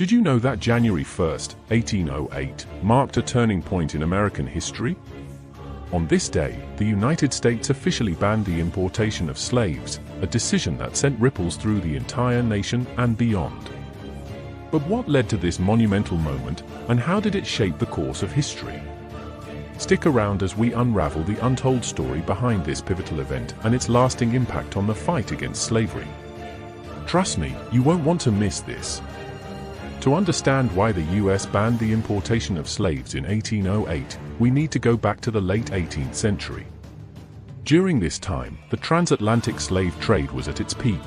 Did you know that January 1st, 1808, marked a turning point in American history? On this day, the United States officially banned the importation of slaves, a decision that sent ripples through the entire nation and beyond. But what led to this monumental moment, and how did it shape the course of history? Stick around as we unravel the untold story behind this pivotal event and its lasting impact on the fight against slavery. Trust me, you won't want to miss this. To understand why the US banned the importation of slaves in 1808, we need to go back to the late 18th century. During this time, the transatlantic slave trade was at its peak.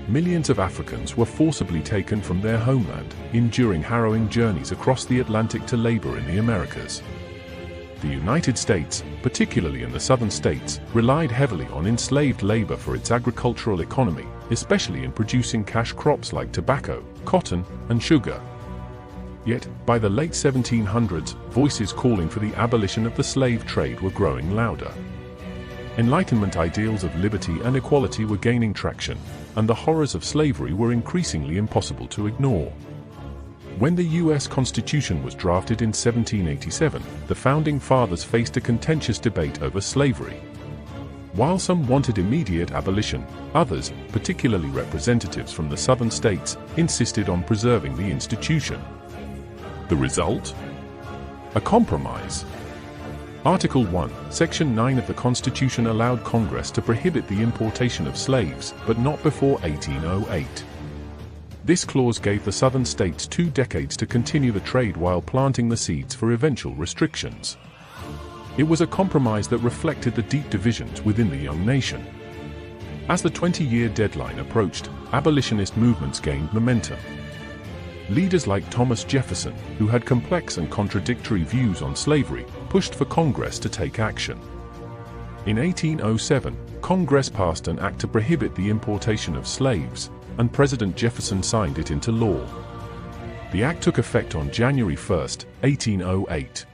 Millions of Africans were forcibly taken from their homeland, enduring harrowing journeys across the Atlantic to labor in the Americas. The United States, particularly in the southern states, relied heavily on enslaved labor for its agricultural economy, especially in producing cash crops like tobacco, cotton, and sugar. Yet, by the late 1700s, voices calling for the abolition of the slave trade were growing louder. Enlightenment ideals of liberty and equality were gaining traction, and the horrors of slavery were increasingly impossible to ignore. When the U.S. Constitution was drafted in 1787, the Founding Fathers faced a contentious debate over slavery. While some wanted immediate abolition, others, particularly representatives from the southern states, insisted on preserving the institution. The result? A compromise. Article 1, Section 9 of the Constitution allowed Congress to prohibit the importation of slaves, but not before 1808. This clause gave the southern states 2 decades to continue the trade while planting the seeds for eventual restrictions. It was a compromise that reflected the deep divisions within the young nation. As the 20-year deadline approached, abolitionist movements gained momentum. Leaders like Thomas Jefferson, who had complex and contradictory views on slavery, pushed for Congress to take action. In 1807, Congress passed an act to prohibit the importation of slaves, and President Jefferson signed it into law. The act took effect on January 1, 1808.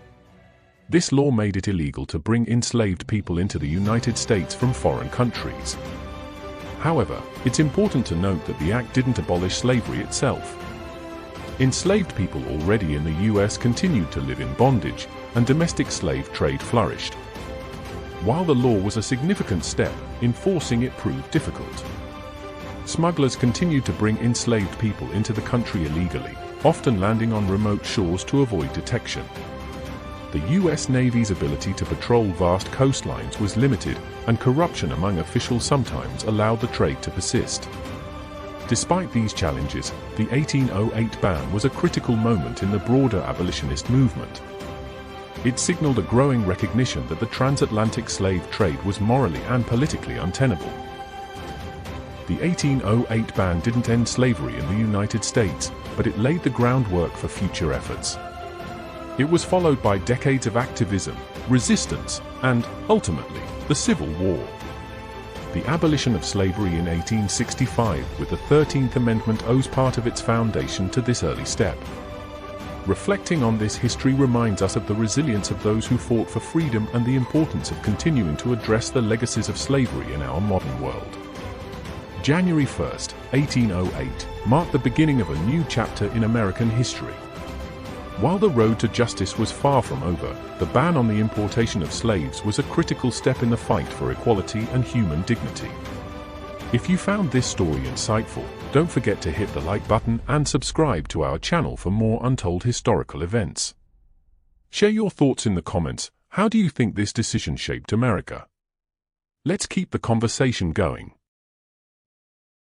This law made it illegal to bring enslaved people into the United States from foreign countries. However, it's important to note that the act didn't abolish slavery itself. Enslaved people already in the US continued to live in bondage, and domestic slave trade flourished. While the law was a significant step, enforcing it proved difficult. Smugglers continued to bring enslaved people into the country illegally, often landing on remote shores to avoid detection. The U.S. Navy's ability to patrol vast coastlines was limited, and corruption among officials sometimes allowed the trade to persist. Despite these challenges, the 1808 ban was a critical moment in the broader abolitionist movement. It signaled a growing recognition that the transatlantic slave trade was morally and politically untenable. The 1808 ban didn't end slavery in the United States, but it laid the groundwork for future efforts. It was followed by decades of activism, resistance, and, ultimately, the Civil War. The abolition of slavery in 1865 with the 13th Amendment owes part of its foundation to this early step. Reflecting on this history reminds us of the resilience of those who fought for freedom and the importance of continuing to address the legacies of slavery in our modern world. January 1, 1808, marked the beginning of a new chapter in American history. While the road to justice was far from over, the ban on the importation of slaves was a critical step in the fight for equality and human dignity. If you found this story insightful, don't forget to hit the like button and subscribe to our channel for more untold historical events. Share your thoughts in the comments. How do you think this decision shaped America? Let's keep the conversation going.